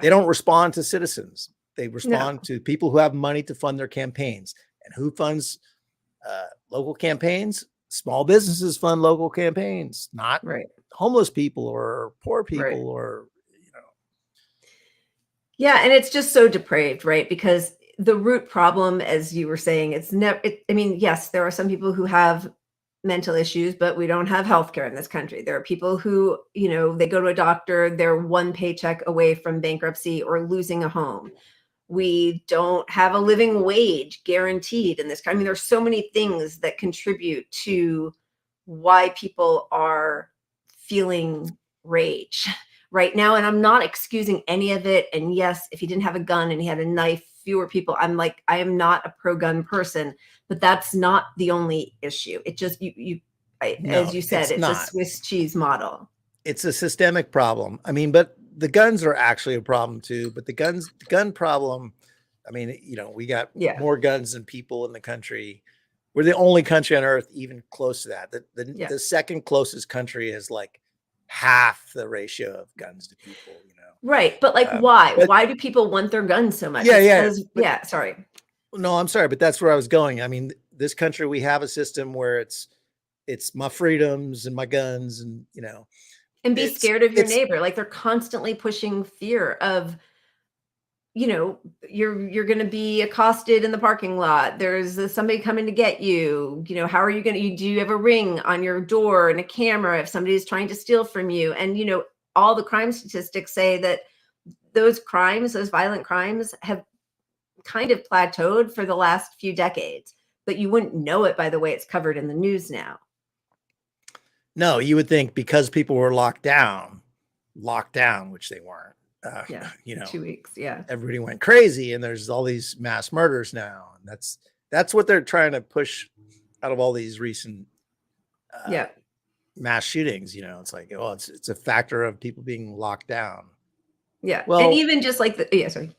they don't respond to citizens. They respond to people who have money to fund their campaigns. And who funds local campaigns? Small businesses fund local campaigns, not homeless people or poor people or, Yeah. And it's just so depraved, right? Because the root problem, as you were saying, it's never, yes, there are some people who have mental issues, but we don't have healthcare in this country. There are people who, they go to a doctor, they're one paycheck away from bankruptcy or losing a home. We don't have a living wage guaranteed in this country. There's so many things that contribute to why people are feeling rage right now. And I'm not excusing any of it. And yes, if he didn't have a gun and he had a knife, fewer people, I am not a pro-gun person, but that's not the only issue. It just, as you said, it's a Swiss cheese model. It's a systemic problem. But the guns are actually a problem too, but the gun problem, we got more guns than people in the country. We're the only country on earth even close to that. The second closest country is like half the ratio of guns to people, Right. But why? Why do people want their guns so much? Sorry. No, I'm sorry, but that's where I was going. This country, we have a system where it's my freedoms and my guns and, and be scared of your neighbor. Like, they're constantly pushing fear of, you're going to be accosted in the parking lot. There's somebody coming to get you. How are you do you have a ring on your door and a camera if somebody's trying to steal from you? And, all the crime statistics say that those violent crimes have kind of plateaued for the last few decades, but you wouldn't know it by the way it's covered in the news now. No, you would think because people were locked down, which they weren't. 2 weeks. Yeah. Everybody went crazy and there's all these mass murders now. And that's what they're trying to push out of all these recent mass shootings. It's like, oh, it's a factor of people being locked down. Yeah. Well, and even just like sorry.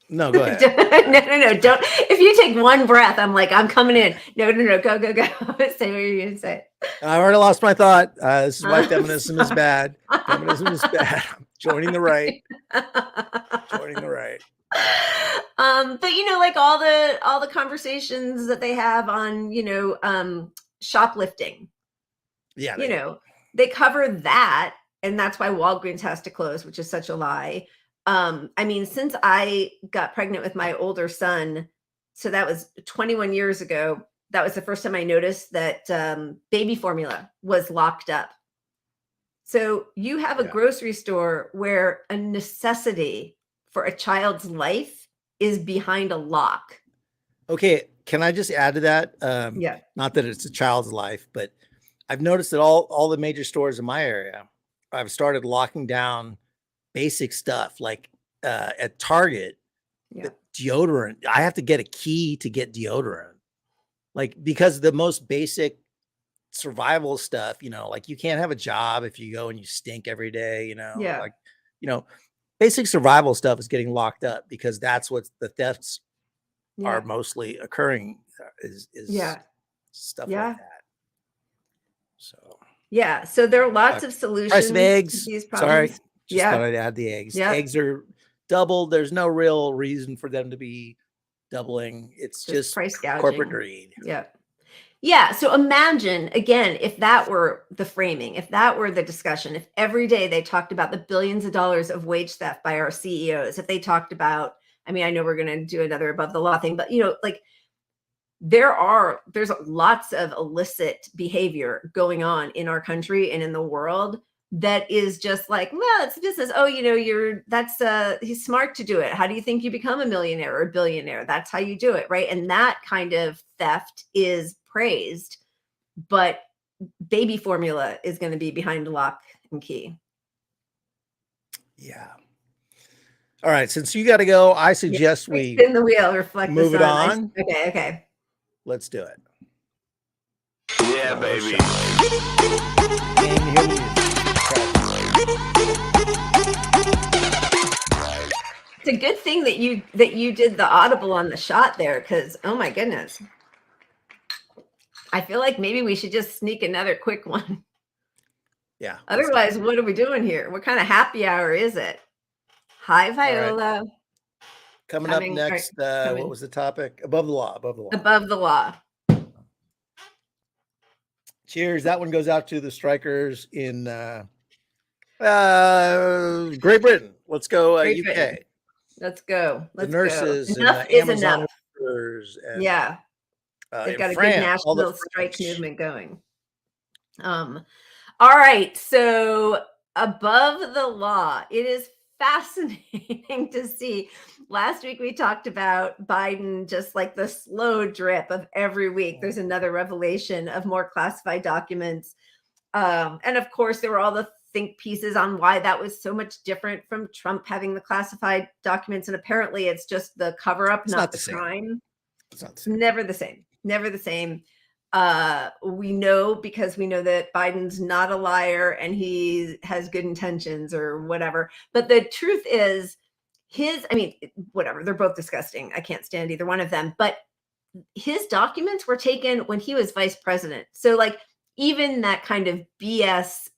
No, go ahead. No. Don't. If you take one breath, I'm like, I'm coming in. No. Go. Say what you're going to say. I already lost my thought. This is why feminism is bad. Feminism is bad. I'm joining the right. But like all the conversations that they have on, shoplifting. Yeah. They cover that, and that's why Walgreens has to close, which is such a lie. Since I got pregnant with my older son, so that was 21 years ago, that was the first time I noticed that baby formula was locked up. So you have a grocery store where a necessity for a child's life is behind a lock. Okay. Can I just add to that? Not that it's a child's life, but I've noticed that all the major stores in my area, I've started locking down basic stuff like at Target, deodorant. I have to get a key to get deodorant, like because the most basic survival stuff, like you can't have a job if you go and you stink every day, basic survival stuff is getting locked up because that's what the thefts are mostly occurring is stuff like that. So there are lots of solutions. Price of eggs. To these problems. Sorry. Just thought I'd add the eggs. Yeah. Eggs are doubled. There's no real reason for them to be doubling. It's just price gouging. Corporate greed. Yeah. So imagine, again, if that were the framing, if that were the discussion, if every day they talked about the billions of dollars of wage theft by our CEOs, if they talked about, I know we're going to do another above the law thing, but there's lots of illicit behavior going on in our country and in the world that is just like, well, it's business. Oh, he's smart to do it. How do you think you become a millionaire or a billionaire? That's how you do it. Right. And that kind of theft is praised, but baby formula is going to be behind lock and key. Yeah. All right. Since you got to go, I suggest we spin the wheel, reflect, move it on. Okay. Let's do it. Yeah, baby. It's a good thing that you did the audible on the shot there, because oh my goodness, I feel like maybe we should just sneak another quick one. Yeah. Otherwise, what are we doing here? What kind of happy hour is it? Hi, Viola. Right. Coming up next, what was the topic? Above the law. Above the law. Cheers. That one goes out to the strikers in Great Britain. Let's go UK. Britain. Let's go. The nurses enough and the is Amazon enough. workers. And, they've got a France, good national strike movement going. All right. So above the law, it is fascinating to see. Last week we talked about Biden, just like the slow drip of every week. There's another revelation of more classified documents. And of course, there were all the think pieces on why that was so much different from Trump having the classified documents. And apparently it's just the cover up, not the crime. It's not the same. Never the same. Never the same. We know because we know that Biden's not a liar and he has good intentions or whatever. But the truth is whatever, they're both disgusting. I can't stand either one of them. But his documents were taken when he was vice president. So like even that kind of BS,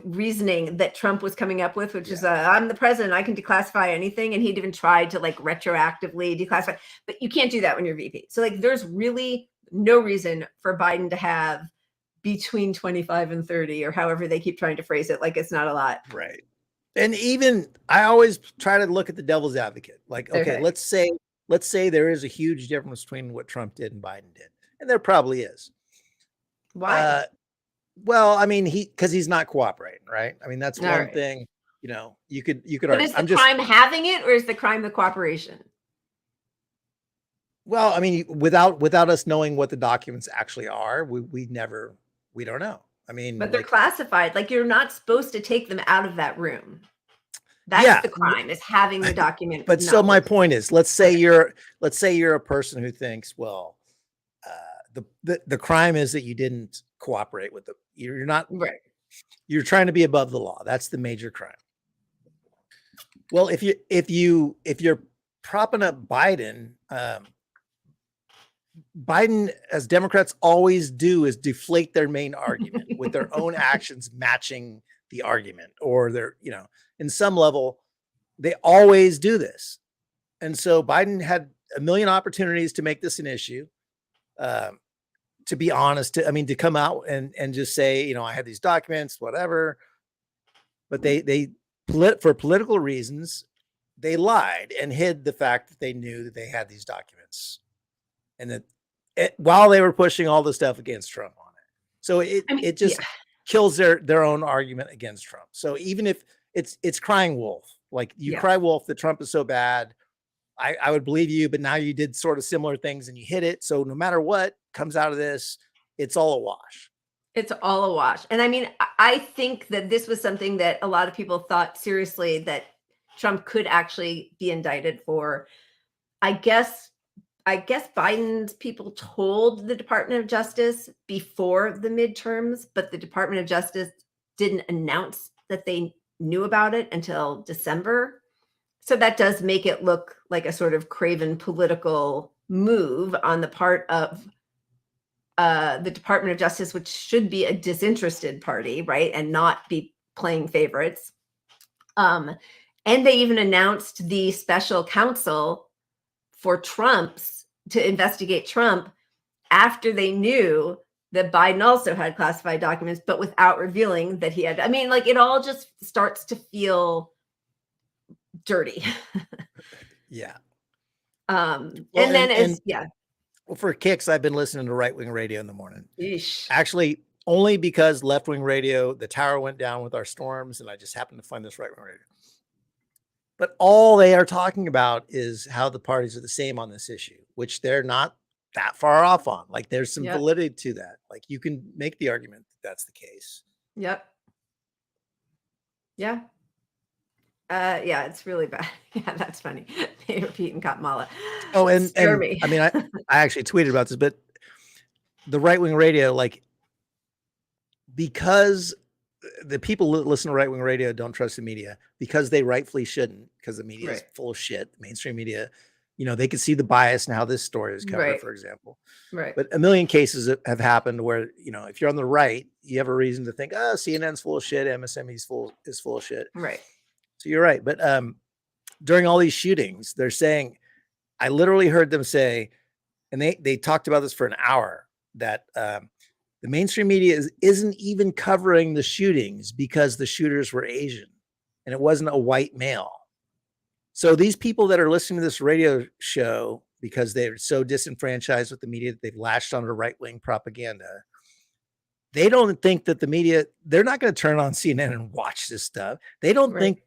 reasoning that Trump was coming up with, which is I'm the president, I can declassify anything. And he'd even tried to like retroactively declassify, but you can't do that when you're VP. So like, there's really no reason for Biden to have between 25 and 30 or however they keep trying to phrase it. Like it's not a lot. Right. And even I always try to look at the devil's advocate. Like, okay, let's say there is a huge difference between what Trump did and Biden did. And there probably is. Why? Well, I mean, because he's not cooperating, right? I mean, that's All one right. thing. You know, you could But argue. is the crime having it, or is the crime the cooperation? Well, I mean, without us knowing what the documents actually are, we don't know. I mean, but they're classified. Like, you're not supposed to take them out of that room. That's yeah, the crime, is having the document. But so my point is, let's say you're a person who thinks, well, the crime is that you didn't cooperate with them. You're not right. You're trying to be above the law. That's the major crime. Well, if you're propping up Biden, Biden, as Democrats always do, is deflate their main argument with their own actions matching the argument, or in some level, they always do this. And so Biden had a million opportunities to make this an issue. To be honest, to come out and just say, I have these documents, whatever. But for political reasons, they lied and hid the fact that they knew that they had these documents, and that while they were pushing all the stuff against Trump on it. So it just kills their own argument against Trump. So even if it's crying wolf, like you cry wolf that Trump is so bad, I would believe you, but now you did sort of similar things and you hit it. So no matter what comes out of this, it's all a wash. It's all a wash. And I mean, I think that this was something that a lot of people thought seriously that Trump could actually be indicted for. I guess Biden's people told the Department of Justice before the midterms, but the Department of Justice didn't announce that they knew about it until December. So that does make it look like a sort of craven political move on the part of the Department of Justice, which should be a disinterested party, right? And not be playing favorites. And they even announced the special counsel for to investigate Trump after they knew that Biden also had classified documents, but without revealing that he had. I mean, like, it all just starts to feel dirty. Yeah. Well, for kicks, I've been listening to right-wing radio in the morning. Eesh. Actually, only because left-wing radio, the tower went down with our storms, and I just happened to find this right-wing radio. But all they are talking about is how the parties are the same on this issue, which they're not that far off on. Like, there's some validity to that. Like, you can make the argument that that's the case. Yep. Yeah. It's really bad. Yeah, that's funny. They repeat and Kamala. Oh, and me. I mean, I actually tweeted about this, but the right-wing radio, like, because the people that listen to right-wing radio don't trust the media, because they rightfully shouldn't, because the media is full of shit. The mainstream media, they can see the bias in how this story is covered, for example. Right. But a million cases have happened where, if you're on the right, you have a reason to think, CNN's full of shit, MSNBC is full of shit. Right. So you're right. But during all these shootings, they're saying, I literally heard them say, and they talked about this for an hour, that the mainstream media isn't even covering the shootings because the shooters were Asian and it wasn't a white male. So these people that are listening to this radio show because they're so disenfranchised with the media that they've lashed onto right-wing propaganda, they don't think that the media, they're not going to turn on CNN and watch this stuff. They don't think,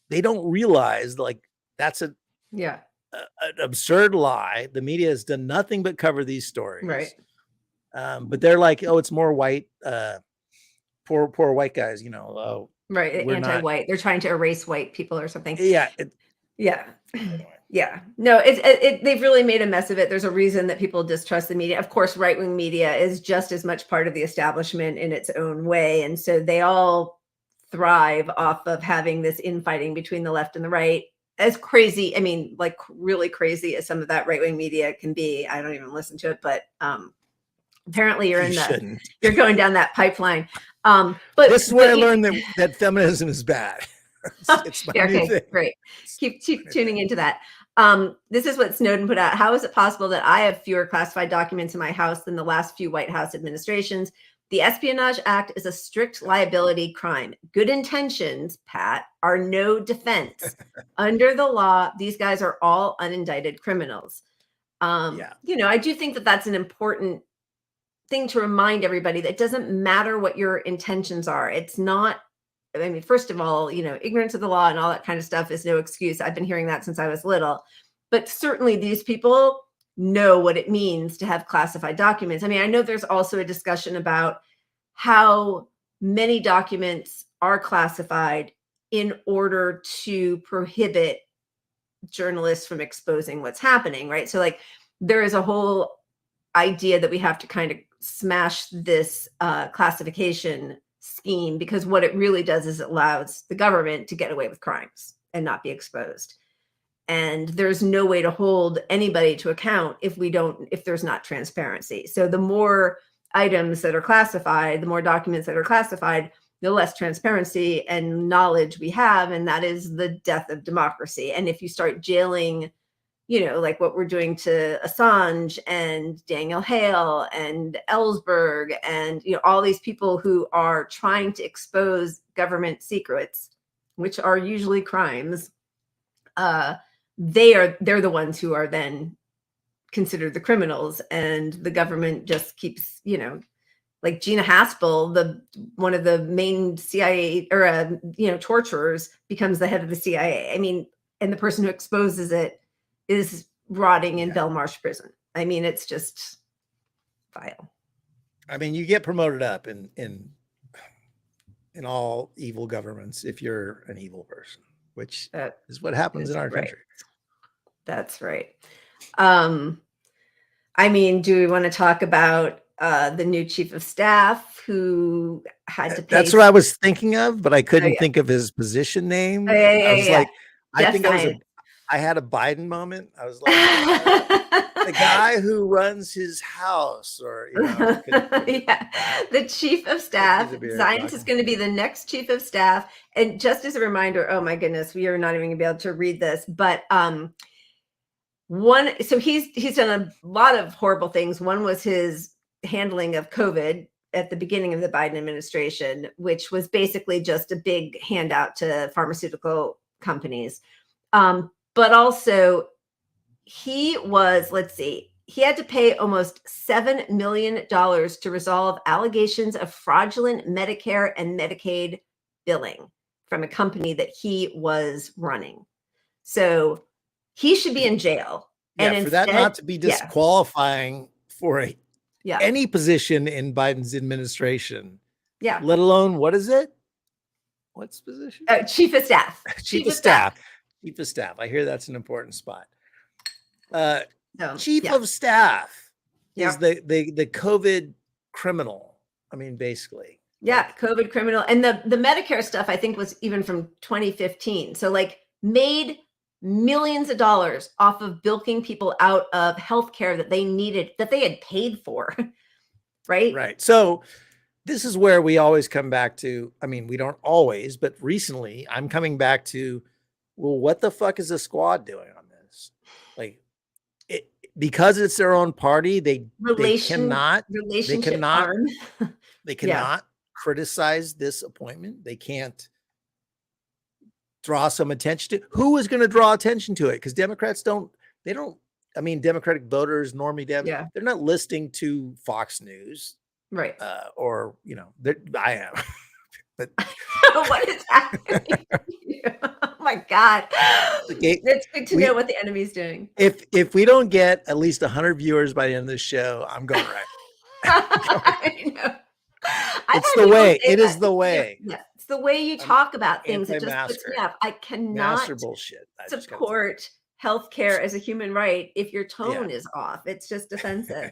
they don't realize, like, that's an absurd lie. The media has done nothing but cover these stories. Right. But they're like, oh, it's more white, poor white guys, right. Anti-white. They're trying to erase white people or something. Yeah. Yeah. No, they've really made a mess of it. There's a reason that people distrust the media. Of course, right-wing media is just as much part of the establishment in its own way. And so they all thrive off of having this infighting between the left and the right. As crazy, I mean, like, really crazy as some of that right-wing media can be. I don't even listen to it, but apparently you're going down that pipipeline. But this is where I learned that feminism is bad. It's my new thing. Great. Keep tuning into that. This is what Snowden put out. How is it possible that I have fewer classified documents in my house than the last few White House administrations? The Espionage Act is a strict liability crime. Good intentions, Pat, are no defense. Under the law, these guys are all unindicted criminals. I do think that that's an important thing to remind everybody that it doesn't matter what your intentions are. It's not, I mean, first of all, ignorance of the law and all that kind of stuff is no excuse. I've been hearing that since I was little. But certainly these people know what it means to have classified documents. I mean, I know there's also a discussion about how many documents are classified in order to prohibit journalists from exposing what's happening, right? So like there is a whole idea that we have to kind of smash this classification scheme, because what it really does is it allows the government to get away with crimes and not be exposed. And there's no way to hold anybody to account if there's not transparency. So the more items that are classified, the more documents that are classified, the less transparency and knowledge we have. And that is the death of democracy. And if you start jailing, like what we're doing to Assange and Daniel Hale and Ellsberg and, all these people who are trying to expose government secrets, which are usually crimes, they're the ones who are then considered the criminals, and the government just keeps, like Gina Haspel, one of the main CIA or torturers, becomes the head of the CIA. I mean, and the person who exposes it is rotting in Belmarsh prison. I mean, it's just vile. I mean, you get promoted up in all evil governments if you're an evil person, which is what happens in our country. That's right. I mean, do we want to talk about the new chief of staff who had to pay? That's what I was thinking of, but I couldn't think of his position name. I was like, I think I had a Biden moment. I was like, the guy who runs his house, or the chief of staff. Zients is going to be the next chief of staff. And just as a reminder, oh my goodness, we are not even going to be able to read this, but so he's done a lot of horrible things. One was his handling of COVID at the beginning of the Biden administration, which was basically just a big handout to pharmaceutical companies. But also he had to pay almost $7 million to resolve allegations of fraudulent Medicare and Medicaid billing from a company that he was running. So he should be in jail. Yeah, and for that not to be disqualifying for any position in Biden's administration. Yeah. Let alone, what is it? What's position? Chief of staff. Chief of staff. Chief of staff. I hear that's an important spot. Chief of staff is the COVID criminal. I mean, basically. Yeah, COVID criminal. And the Medicare stuff, I think, was even from 2015. So like made millions of dollars off of bilking people out of healthcare that they needed, that they had paid for. Right. Right. So this is where we always come back to, I mean, we don't always, but recently I'm coming back to, well, what the fuck is the squad doing on this? Like, because it's their own party, they cannot criticize this appointment. They can't draw some attention to. Who is going to draw attention to it? Because Democrats I mean, Democratic voters, normie Dem, they're not listening to Fox News. Right. Or, I am. But what is happening? Oh my God. It's good to know what the enemy's doing. If we don't get at least 100 viewers by the end of the show, I'm going right. I know. It's the way. It is the way. Yeah. It's the way you talk about things. It just puts me up. I cannot bullshit. support healthcare as a human right if your tone is off. It's just offensive.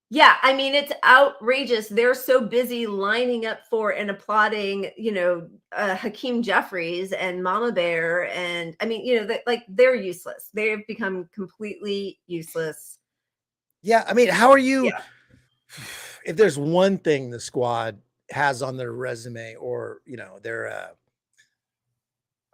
Yeah, I mean, it's outrageous. They're so busy lining up for and applauding, Hakeem Jeffries and Mama Bear. And I mean, they're useless. They've become completely useless. Yeah. I mean, how are you, if there's one thing the squad has on their resume, or, their,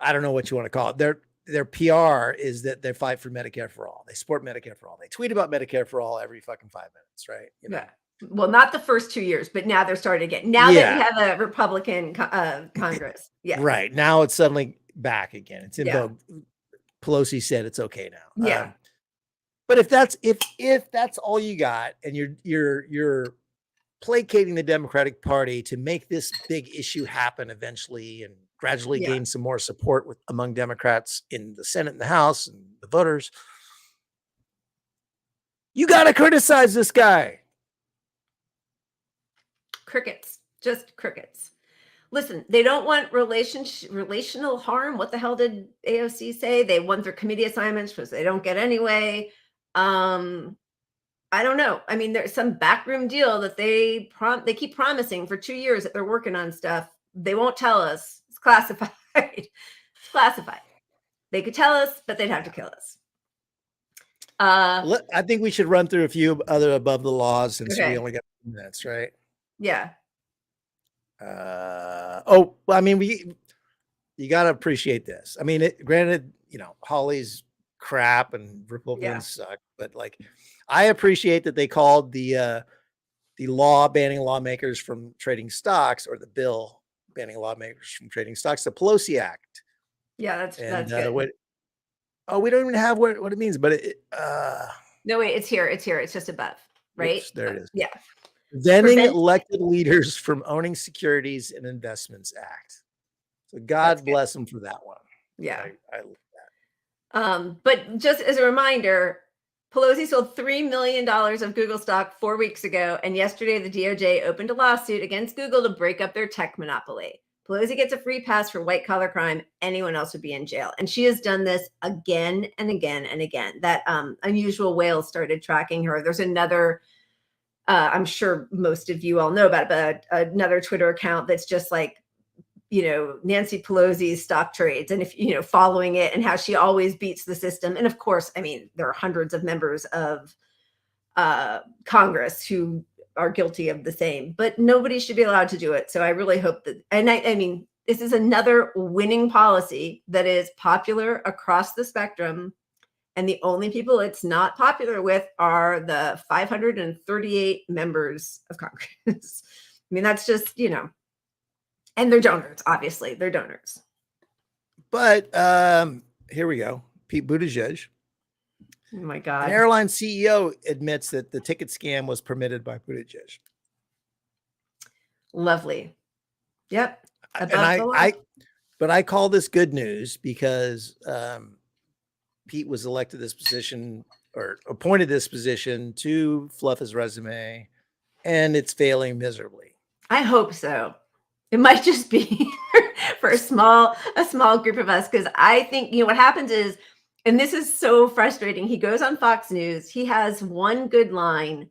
I don't know what you want to call it. Their PR is that they fight for Medicare for all. They support Medicare for all. They tweet about Medicare for all every fucking 5 minutes, right? Yeah. Well, not the first 2 years, but now they're starting again. Now that we have a Republican Congress. Yeah. Right. Now it's suddenly back again. It's in vogue. Pelosi said it's okay now. Yeah. But if that's all you got, and you're placating the Democratic Party to make this big issue happen eventually and gradually gain some more support among Democrats in the Senate and the House and the voters, you got to criticize this guy. Crickets, just crickets. Listen, they don't want relational harm. What the hell did AOC say? They want their committee assignments, which they don't get anyway. I don't know. I mean, there's some backroom deal that they keep promising for 2 years that they're working on stuff. They won't tell us. It's classified. It's classified. They could tell us, but they'd have to kill us. I think we should run through a few other above the laws since we only got 2 minutes, right? Yeah. Well, I mean, you got to appreciate this. I mean, granted, Hawley's crap and Republicans suck, but like, I appreciate that they called the law banning lawmakers from trading stocks, or the bill banning lawmakers from trading stocks, the Pelosi Act. Yeah, that's good. We don't even have what it means, but no, wait, it's here. It's just above, right? Oops, there it is. Yeah. Preventing elected leaders from owning securities and investments Act. So God bless them for that one. Yeah. I love that. But just as a reminder, Pelosi sold $3 million of Google stock 4 weeks ago, and yesterday the DOJ opened a lawsuit against Google to break up their tech monopoly. Pelosi gets a free pass for white collar crime. Anyone else would be in jail. And she has done this again and again and again. That Unusual Whale started tracking her. There's another, I'm sure most of you all know about it, but another Twitter account that's just like, Nancy Pelosi's stock trades, and if, following it and how she always beats the system. And of course, I mean, there are hundreds of members of Congress who are guilty of the same, but nobody should be allowed to do it. So I really hope that, and I mean, this is another winning policy that is popular across the spectrum. And the only people it's not popular with are the 538 members of Congress. I mean, that's just, and they're donors, obviously. They're donors. But here we go. Pete Buttigieg. Oh my God. An airline CEO admits that the ticket scam was permitted by Buttigieg. Lovely. Yep. But I call this good news because Pete was elected this position, or appointed this position, to fluff his resume, and it's failing miserably. I hope so. It might just be for a small group of us, because I think, what happens is, and this is so frustrating, he goes on Fox News, he has one good line,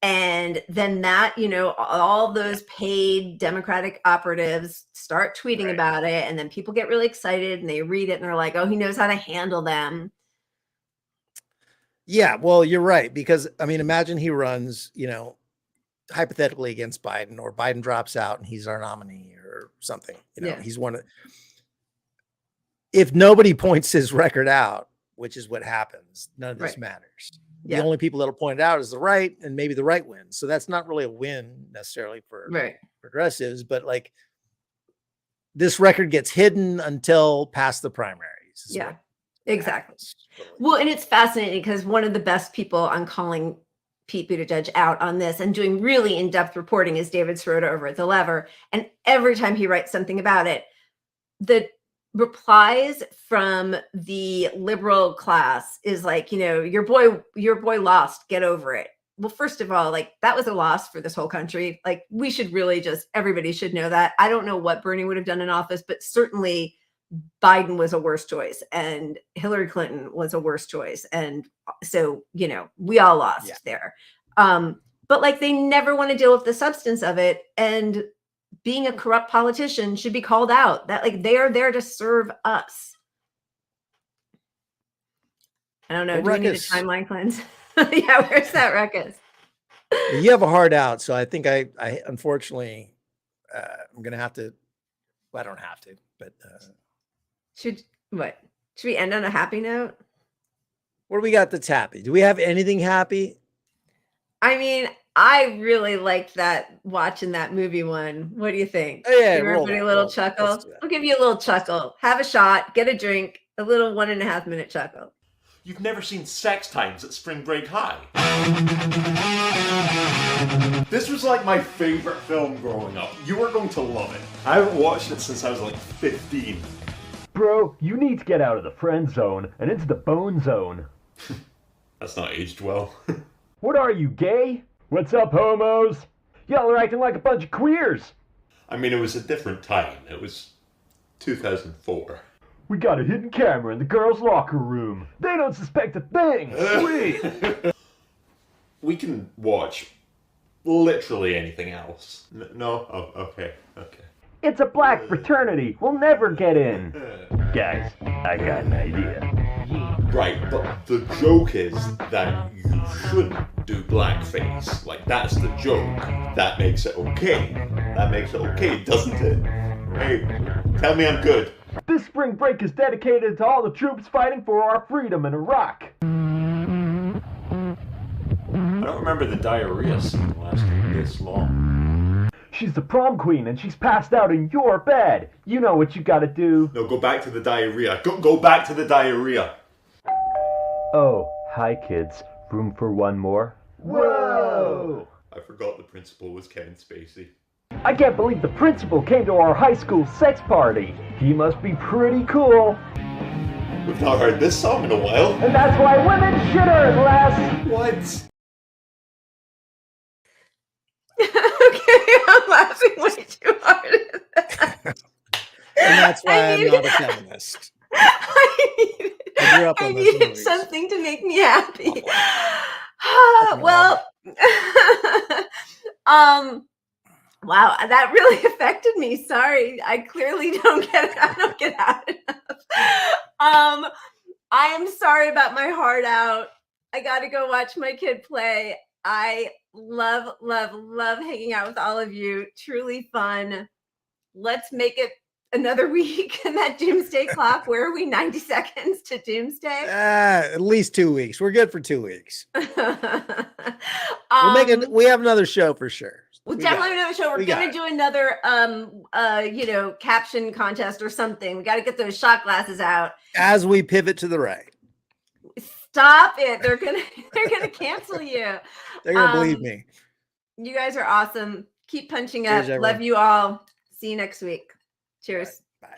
and then that, all those paid Democratic operatives start tweeting about it, and then people get really excited and they read it and they're like, oh, he knows how to handle them. Yeah, well, you're right, because I mean, imagine he runs, hypothetically against Biden, or Biden drops out and he's our nominee or something. He's one of. If nobody points his record out, which is what happens, none of this matters. The only people that'll point it out is the right, and maybe the right wins. So that's not really a win necessarily for progressives, but like, this record gets hidden until past the primaries. Yeah, exactly. Well, and it's fascinating because one of the best people on calling Pete Buttigieg out on this and doing really in-depth reporting is David Sirota over at The Lever. And every time he writes something about it, the replies from the liberal class is like, your boy lost, get over it. Well, first of all, like, that was a loss for this whole country. Like, we should really everybody should know that. I don't know what Bernie would have done in office, but certainly Biden was a worse choice and Hillary Clinton was a worse choice. And so, we all lost there. But like, they never want to deal with the substance of it. And being a corrupt politician should be called out. That, like, they are there to serve us. I don't know. Do we need a timeline cleanse? Yeah, where's that ruckus? You have a hard out, so I think I unfortunately I'm gonna have to. Well, I don't have to, but should we end on a happy note? What do we got that's happy? Do we have anything happy? I mean, I really liked watching that movie one. What do you think? Oh, yeah, everybody a little chuckle. I'll give you a little chuckle. Have a shot, get a drink, a little 1.5 minute chuckle. You've never seen Sex Times at Spring Break High. This was like my favorite film growing up. You are going to love it. I haven't watched it since I was like 15. Bro, you need to get out of the friend zone and into the bone zone. That's not aged well. What are you, gay? What's up, homos? Y'all are acting like a bunch of queers. I mean, it was a different time. It was 2004. We got a hidden camera in the girls' locker room. They don't suspect a thing. Sweet. We can watch literally anything else. No? Oh, okay. It's a black fraternity. We'll never get in. Guys, I got an idea. Right, but the joke is that you shouldn't do blackface. Like, that's the joke. That makes it okay. That makes it okay, doesn't it? Hey, tell me I'm good. This spring break is dedicated to all the troops fighting for our freedom in Iraq. I don't remember the diarrhea scene lasting this long. She's the prom queen and she's passed out in your bed. You know what you gotta do. No, go back to the diarrhea. Go back to the diarrhea. Oh, hi kids. Room for one more? Whoa! I forgot the principal was Kevin Spacey. I can't believe the principal came to our high school sex party. He must be pretty cool. We've not heard this song in a while. And that's why women shit her less. What? Okay, I'm laughing way too hard at that. And that's why I'm not a feminist. I needed something to make me happy. Well, wow, that really affected me. Sorry, I clearly don't get it. I don't get out enough. I am sorry about my heart out. I got to go watch my kid play. I love hanging out with all of you. Truly fun. Let's make it another week in that Doomsday Clock. Where are we? 90 seconds to Doomsday? At least 2 weeks. We're good for 2 weeks. We have another show for sure. We'll definitely have another show. We're gonna do another caption contest or something. We gotta get those shot glasses out. As we pivot to the right. Stop it. They're gonna cancel you. They're gonna believe me. You guys are awesome. Keep punching up. Cheers, Love you all. See you next week. Cheers. Bye.